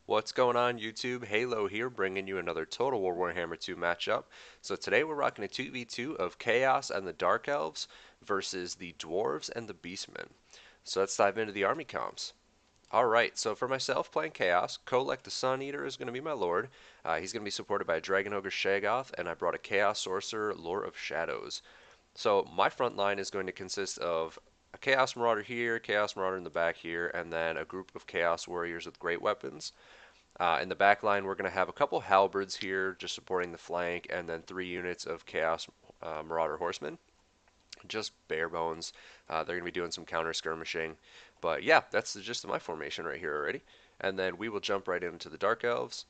What's going on YouTube? Heylow here, bringing you another Total War Warhammer 2 matchup. So today we're rocking a 2v2 of Chaos and the Dark Elves versus the Dwarves and the Beastmen. So let's dive into the army comps. Alright, so for myself playing Chaos, Kolek the Sun Eater is going to be my lord. He's going to be supported by a Dragon Ogre Shaggoth, and I brought a Chaos Sorcerer, Lore of Shadows. So my front line is going to consist of a Chaos Marauder here, Chaos Marauder in the back here, and then a group of Chaos Warriors with great weapons. In the back line, we're going to have a couple halberds here just supporting the flank, and then 3 units of Chaos Marauder Horsemen. Just bare bones. They're going to be doing some counter skirmishing. But yeah, that's the gist of my formation right here already. And then we will jump right into the Dark Elves.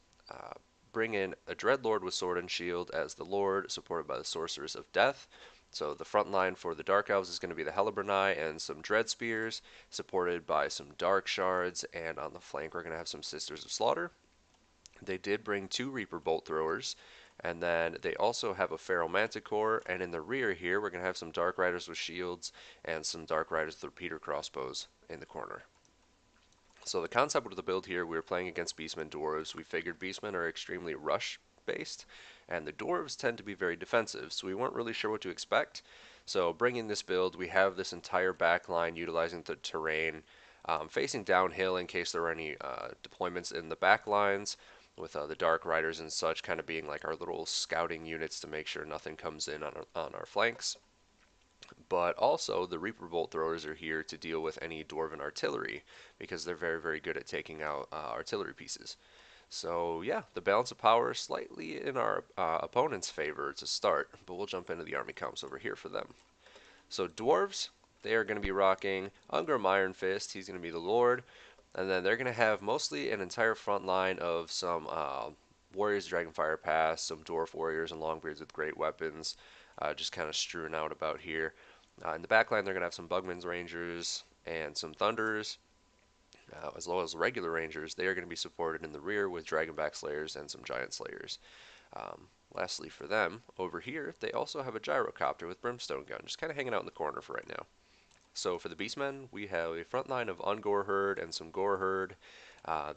Bring in a Dreadlord with Sword and Shield as the Lord, supported by the Sorcerers of Death. So the front line for the Dark Elves is going to be the Helleburnai and some Dread Spears, supported by some Dark Shards, and on the flank we're going to have some Sisters of Slaughter. They did bring 2 Reaper Bolt Throwers, and then they also have a Feral Manticore, and in the rear here we're going to have some Dark Riders with shields and some Dark Riders with repeater crossbows in the corner. So the concept of the build here, we were playing against Beastmen Dwarves. We figured Beastmen are extremely rush based, and the Dwarves tend to be very defensive, so we weren't really sure what to expect. So bringing this build, we have this entire back line utilizing the terrain, facing downhill in case there were any deployments in the back lines, with the Dark Riders and such kind of being like our little scouting units to make sure nothing comes in on our flanks. But also, the Reaper Bolt Throwers are here to deal with any Dwarven artillery, because they're very, very good at taking out artillery pieces. So yeah, the balance of power is slightly in our opponent's favor to start, but we'll jump into the army comps over here for them. So Dwarves, they are going to be rocking Ungrim Iron Fist, he's going to be the Lord, and then they're going to have mostly an entire front line of some Warriors Dragonfire Pass, some Dwarf Warriors and Longbeards with great weapons, just kind of strewn out about here. In the back line, they're going to have some Bugman's Rangers and some Thunders, as well as regular Rangers. They are going to be supported in the rear with Dragonback Slayers and some Giant Slayers. Lastly, for them, over here, they also have a Gyrocopter with Brimstone Gun, just kind of hanging out in the corner for right now. So for the Beastmen, we have a front line of Ungore Herd and some Gore Herd.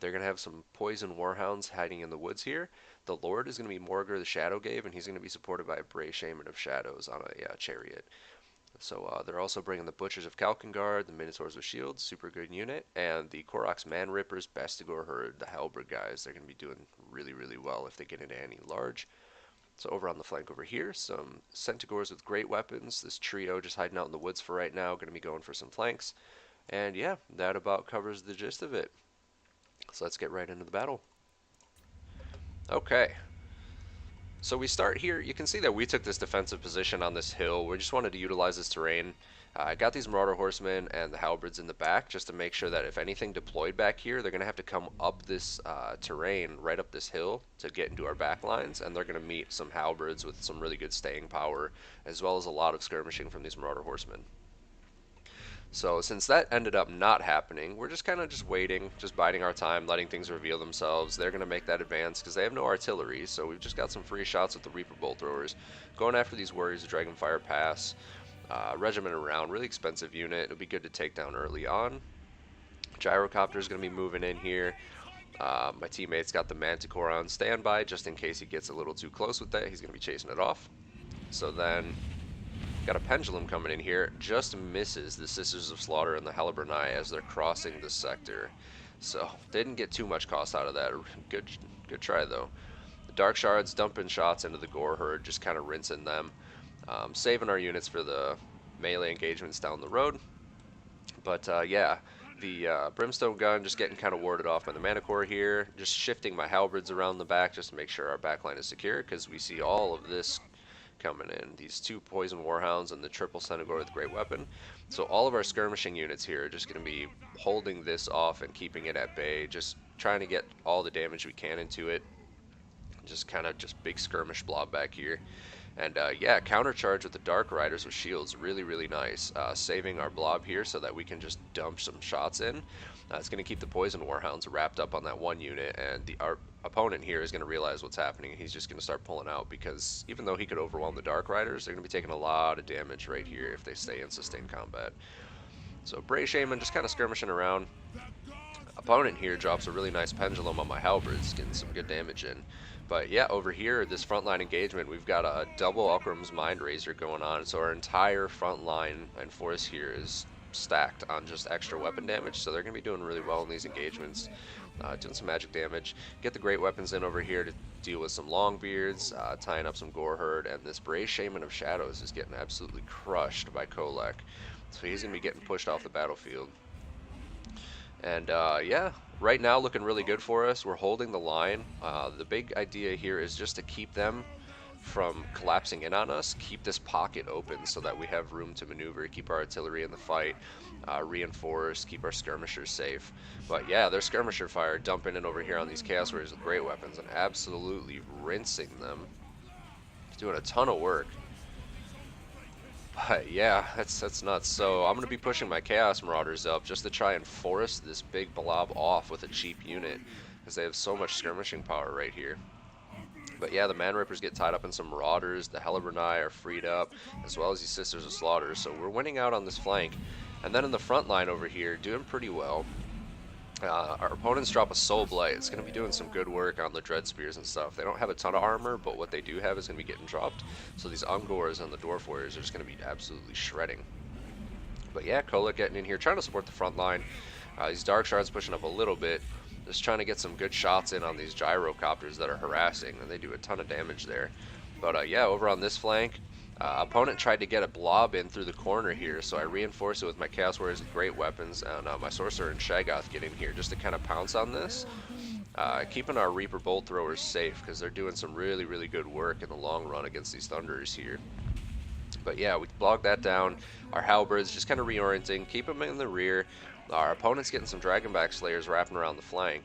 They're going to have some Poison Warhounds hiding in the woods here. The Lord is going to be Morgr the Shadowgave, and he's going to be supported by a Bray Shaman of Shadows on a chariot. So they're also bringing the Butchers of Kalkengard, the Minotaurs with Shields, super good unit, and the Koroks Man Rippers, Bestigor Herd, the Halberd guys. They're going to be doing really, really well if they get into any large. So over on the flank over here, some Centaurs with great weapons. This trio just hiding out in the woods for right now, going to be going for some flanks. And yeah, that about covers the gist of it. So let's get right into the battle. Okay, so we start here. You can see that we took this defensive position on this hill. We just wanted to utilize this terrain. I got these Marauder Horsemen and the Halberds in the back just to make sure that if anything deployed back here, they're going to have to come up this terrain, right up this hill, to get into our back lines, and they're going to meet some Halberds with some really good staying power, as well as a lot of skirmishing from these Marauder Horsemen. So since that ended up not happening, we're just kind of just waiting, just biding our time, letting things reveal themselves. They're going to make that advance because they have no artillery, so we've just got some free shots with the Reaper Bolt Throwers. Going after these Warriors of Dragonfire Pass. Regiment around, really expensive unit. It'll be good to take down early on. Gyrocopter is going to be moving in here. My teammate's got the Manticore on standby just in case he gets a little too close with that. He's going to be chasing it off. So then, got a Pendulum coming in here. Just misses the Sisters of Slaughter and the Helleburnai as they're crossing the sector. So, didn't get too much cost out of that. Good try though. The Dark Shards dumping shots into the Gore Herd, just kind of rinsing them. Saving our units for the melee engagements down the road. But yeah, the Brimstone Gun just getting kind of warded off by the Manticore here. Just shifting my Halberds around the back just to make sure our backline is secure, because we see all of this coming in. These 2 Poison Warhounds and the triple Centaur with great weapon. So all of our skirmishing units here are just going to be holding this off and keeping it at bay. Just trying to get all the damage we can into it. Just kind of just big skirmish blob back here. And yeah, countercharge with the Dark Riders with shields, really, really nice. Saving our blob here so that we can just dump some shots in. It's going to keep the Poison Warhounds wrapped up on that one unit, and our opponent here is going to realize what's happening, and he's just going to start pulling out, because even though he could overwhelm the Dark Riders, they're going to be taking a lot of damage right here if they stay in sustained combat. So Bray Shaman just kind of skirmishing around. Opponent here drops a really nice pendulum on my halberds, getting some good damage in. But yeah, over here, this frontline engagement, we've got a double Ukram's Mind Razor going on, so our entire front line and force here is stacked on just extra weapon damage, so they're going to be doing really well in these engagements, doing some magic damage. Get the great weapons in over here to deal with some Longbeards, tying up some Goreherd, and this Brave Shaman of Shadows is getting absolutely crushed by Kolek, so he's going to be getting pushed off the battlefield. And yeah, right now looking really good for us. We're holding the line. The big idea here is just to keep them from collapsing in on us, keep this pocket open so that we have room to maneuver, keep our artillery in the fight, reinforce, keep our skirmishers safe. But yeah, their skirmisher fire dumping in over here on these Chaos Warriors with great weapons and absolutely rinsing them. Doing a ton of work. But yeah, that's nuts. So I'm going to be pushing my Chaos Marauders up just to try and force this big blob off with a cheap unit, because they have so much skirmishing power right here. But yeah, the Man Rippers get tied up in some Marauders, the Helleburnai are freed up, as well as these Sisters of Slaughter, so we're winning out on this flank. And then in the front line over here, doing pretty well. Our opponents drop a Soul Blight. It's going to be doing some good work on the Dread Spears and stuff. They don't have a ton of armor, but what they do have is going to be getting dropped. So these Ungors and the Dwarf Warriors are just going to be absolutely shredding. But yeah, Kolek getting in here, trying to support the front line. These Dark Shards pushing up a little bit. Just trying to get some good shots in on these Gyrocopters that are harassing, and they do a ton of damage there. But yeah, over on this flank, opponent tried to get a blob in through the corner here, so I reinforced it with my Chaos Warriors with great weapons, and my Sorcerer and Shaggoth get in here just to kind of pounce on this. Keeping our Reaper Bolt Throwers safe, because they're doing some really, really good work in the long run against these Thunderers here. But yeah, we blocked that down. Our Halberds just kind of reorienting, keep them in the rear. Our opponent's getting some Dragonback Slayers wrapping around the flank.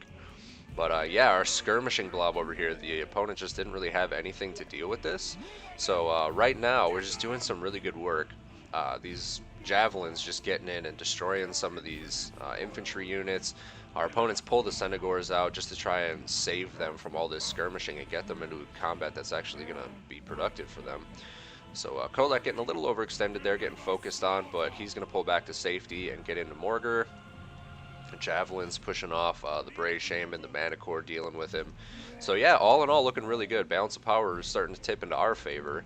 But yeah, our skirmishing blob over here, the opponent just didn't really have anything to deal with this. So right now, we're just doing some really good work. These Javelins just getting in and destroying some of these infantry units. Our opponents pull the Senegors out just to try and save them from all this skirmishing and get them into combat that's actually going to be productive for them. So Kolek getting a little overextended there, getting focused on, but he's going to pull back to safety and get into Morgur. Javelins pushing off the Brave Shaman, the Manicore dealing with him. So yeah, all in all looking really good. Balance of power is starting to tip into our favor.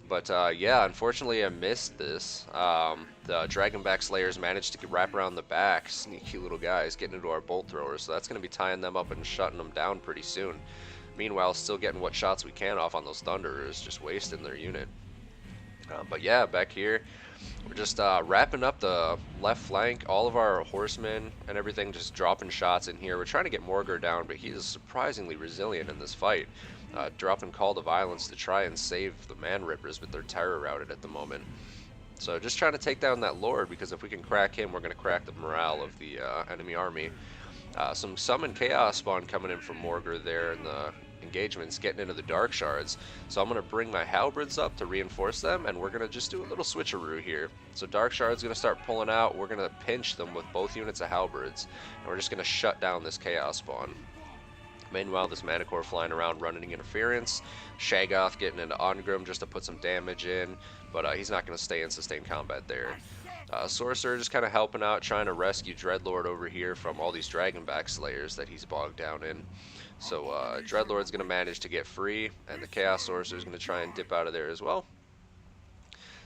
But yeah, unfortunately I missed this. The Dragonback Slayers managed to wrap around the back, sneaky little guys, getting into our Bolt Throwers. So that's going to be tying them up and shutting them down pretty soon. Meanwhile, still getting what shots we can off on those Thunderers, just wasting their unit. But yeah, back here, we're just wrapping up the left flank. All of our horsemen and everything just dropping shots in here. We're trying to get Morgur down, but he is surprisingly resilient in this fight. Dropping Call to Violence to try and save the Man Rippers, but they're terror routed at the moment. So just trying to take down that Lord, because if we can crack him, we're going to crack the morale of the enemy army. Some Summon Chaos spawn coming in from Morgur there in the engagements, getting into the Dark Shards. So I'm going to bring my Halberds up to reinforce them, and we're going to just do a little switcheroo here. So Dark Shard's going to start pulling out. We're going to pinch them with both units of Halberds, and we're just going to shut down this Chaos spawn. Meanwhile, this Manicore flying around running interference. Shaggoth getting into Ongrim just to put some damage in, but he's not going to stay in sustained combat there. Sorcerer just kind of helping out, trying to rescue Dreadlord over here from all these Dragonback Slayers that he's bogged down in. So Dreadlord's going to manage to get free, and the Chaos Sorcerer is going to try and dip out of there as well.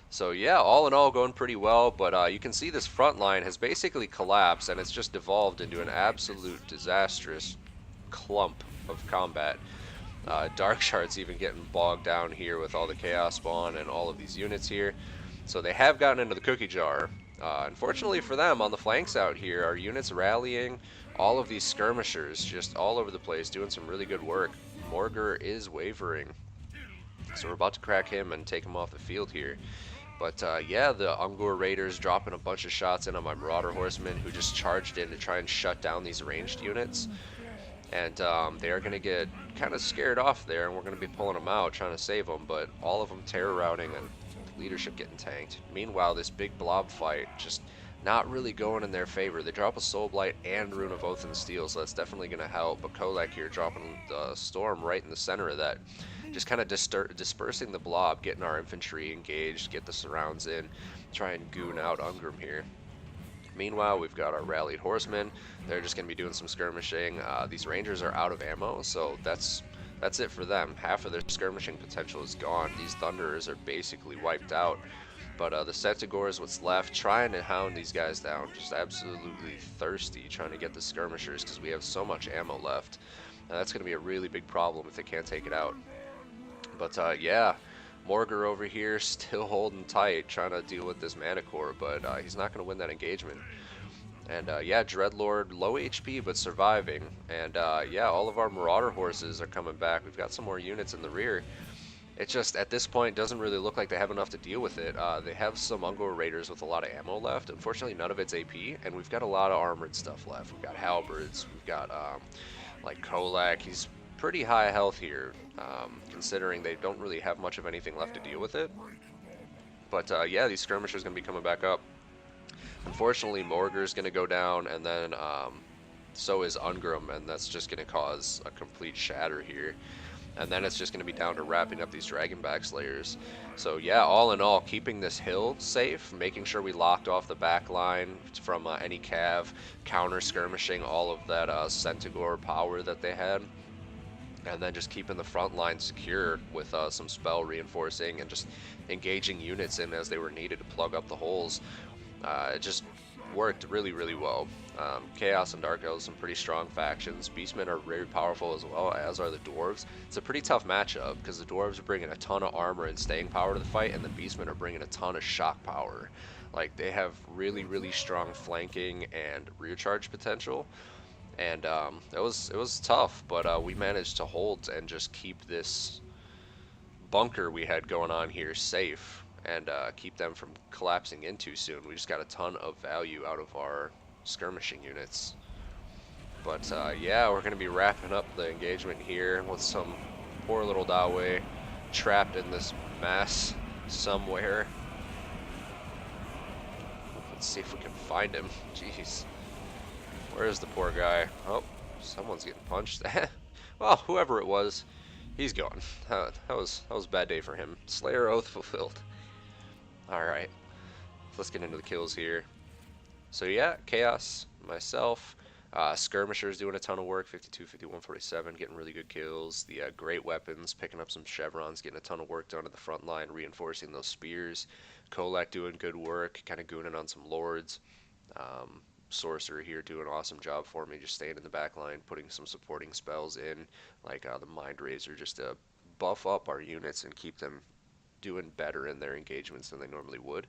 So yeah, all in all going pretty well, but you can see this front line has basically collapsed, and it's just devolved into an absolute disastrous clump of combat. Dark Shard's even getting bogged down here with all the Chaos spawn and all of these units here. So they have gotten into the cookie jar. Unfortunately for them, on the flanks out here, our units rallying, all of these skirmishers just all over the place doing some really good work. Morgur is wavering, so we're about to crack him and take him off the field here. But yeah, the Ungor Raiders dropping a bunch of shots in on my Marauder Horsemen, who just charged in to try and shut down these ranged units. And they are going to get kind of scared off there, and we're going to be pulling them out, trying to save them, but all of them terror routing and leadership getting tanked. Meanwhile, this big blob fight just not really going in their favor. They drop a Soul Blight and Rune of Oath and Steel, so that's definitely going to help. But Kolek here dropping the Storm right in the center of that. Just kind of dispersing the blob, getting our infantry engaged, get the surrounds in, try and goon out Ungrim here. Meanwhile, we've got our rallied horsemen. They're just going to be doing some skirmishing. These rangers are out of ammo, so that's it for them. Half of their skirmishing potential is gone. These thunderers are basically wiped out. But the Centaur is what's left, trying to hound these guys down. Just absolutely thirsty, trying to get the skirmishers because we have so much ammo left. That's going to be a really big problem if they can't take it out. But yeah, Morger over here still holding tight, trying to deal with this Manicore, but he's not going to win that engagement. And yeah, Dreadlord, low HP, but surviving. And yeah, all of our Marauder horses are coming back. We've got some more units in the rear. It just, at this point, doesn't really look like they have enough to deal with it. They have some Ungor Raiders with a lot of ammo left. Unfortunately, none of it's AP, and we've got a lot of armored stuff left. We've got Halberds, we've got, like, Kolak. He's pretty high health here, considering they don't really have much of anything left to deal with it. But, yeah, these skirmishers are going to be coming back up. Unfortunately, Morger's going to go down, and then so is Ungrim, and that's just going to cause a complete shatter here. And then it's just going to be down to wrapping up these Dragonback Slayers. So yeah, all in all, keeping this hill safe, making sure we locked off the back line from any cav, counter-skirmishing all of that Centaur power that they had. And then just keeping the front line secure with some spell reinforcing and just engaging units in as they were needed to plug up the holes. It just worked really, really well. Chaos and Dark Elves, some pretty strong factions. Beastmen are very powerful as well, as are the Dwarves. It's a pretty tough matchup because the Dwarves are bringing a ton of armor and staying power to the fight, and the Beastmen are bringing a ton of shock power. Like, they have really, really strong flanking and rear charge potential. And it was tough, but we managed to hold and just keep this bunker we had going on here safe and keep them from collapsing in too soon. We just got a ton of value out of our skirmishing units. But yeah, we're going to be wrapping up the engagement here with some poor little Dahvood trapped in this mess somewhere. Let's see if we can find him. Jeez. Where is the poor guy? Oh, someone's getting punched. Well, whoever it was, he's gone. That was a bad day for him. Slayer oath fulfilled. Alright, let's get into the kills here. So yeah, Chaos, myself, Skirmishers doing a ton of work, 52, 51, 47, getting really good kills. The great weapons, picking up some chevrons, getting a ton of work done at the front line, reinforcing those spears. Kolak doing good work, kind of gooning on some lords. Sorcerer here doing an awesome job for me, just staying in the back line, putting some supporting spells in, like the Mind Razor, just to buff up our units and keep them doing better in their engagements than they normally would.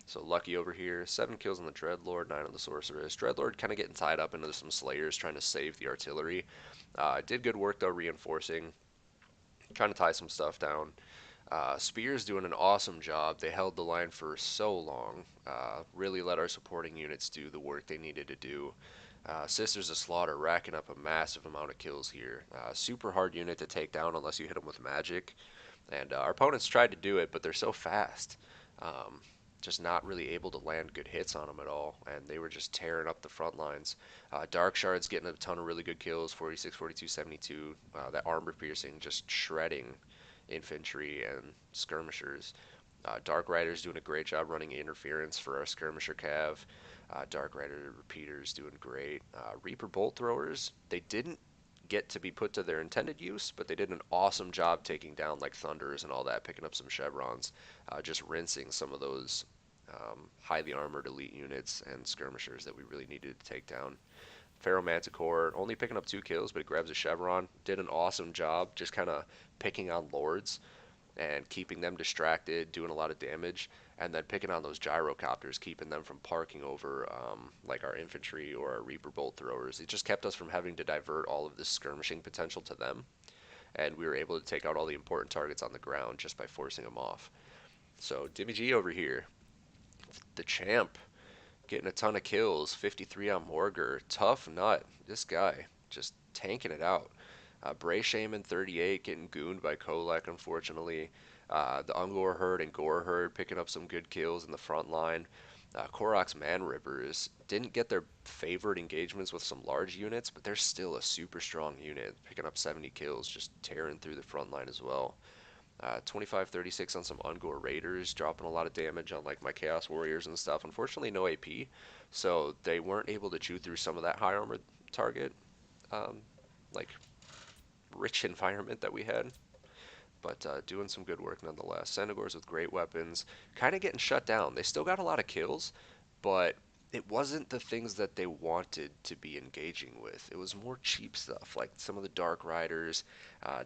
So Lucky over here, 7 kills on the Dreadlord, 9 on the Sorceress. Dreadlord kind of getting tied up into some Slayers, trying to save the artillery. Did good work though, reinforcing, trying to tie some stuff down. Spears doing an awesome job. They held the line for so long. Really let our supporting units do the work they needed to do. Sisters of Slaughter racking up a massive amount of kills here. Super hard unit to take down unless you hit them with magic. And our opponents tried to do it, but they're so fast. Just not really able to land good hits on them at all. And they were just tearing up the front lines. Dark Shard's getting a ton of really good kills, 46, 42, 72. That armor piercing just shredding infantry and skirmishers. Dark Rider's doing a great job running interference for our skirmisher cav. Dark Rider repeaters doing great. Reaper bolt throwers, they didn't get to be put to their intended use, but they did an awesome job taking down like thunders and all that, picking up some chevrons, just rinsing some of those highly armored elite units and skirmishers that we really needed to take down. Pharaoh Manticore only picking up 2 kills, but it grabs a chevron. Did an awesome job just kind of picking on lords and keeping them distracted, doing a lot of damage, and then picking on those gyrocopters, keeping them from parking over like our infantry or our Reaper bolt throwers. It just kept us from having to divert all of this skirmishing potential to them, and we were able to take out all the important targets on the ground just by forcing them off. So DimmyGee over here, the champ, getting a ton of kills, 53 on Morger. Tough nut. This guy just tanking it out. Bray Shaman 38 getting gooned by Kolak, unfortunately. The Ungor Herd and Gore Herd picking up some good kills in the front line. Korok's Man Rippers didn't get their favorite engagements with some large units, but they're still a super strong unit, picking up 70 kills, just tearing through the front line as well. 25-36 on some Ungor Raiders, dropping a lot of damage on like my Chaos Warriors and stuff. Unfortunately, no AP, so they weren't able to chew through some of that high armor target, um, like rich environment that we had. But doing some good work nonetheless. Senegors with great weapons, kind of getting shut down. They still got a lot of kills, but it wasn't the things that they wanted to be engaging with. It was more cheap stuff, like some of the Dark Riders,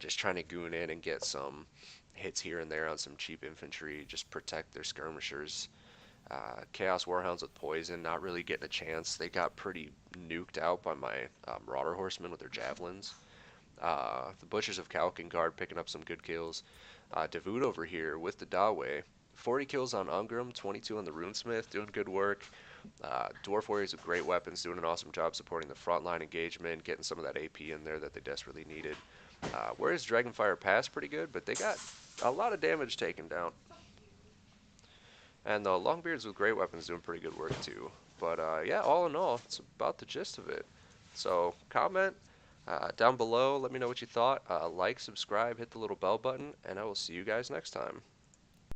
just trying to goon in and get some hits here and there on some cheap infantry, just protect their skirmishers. Chaos Warhounds with poison, not really getting a chance. They got pretty nuked out by my Marauder Horsemen with their javelins. The Butchers of Kalkengard picking up some good kills. Dahvood over here with the Dawe. 40 kills on Ungram, 22 on the Runesmith, doing good work. Dwarf Warriors with great weapons, doing an awesome job supporting the frontline engagement, getting some of that AP in there that they desperately needed. Whereas Dragonfire Pass pretty good, but they got a lot of damage taken down. And the Longbeards with great weapons doing pretty good work too. But yeah, all in all, it's about the gist of it. So comment down below, let me know what you thought. Like, subscribe, hit the little bell button, and I will see you guys next time.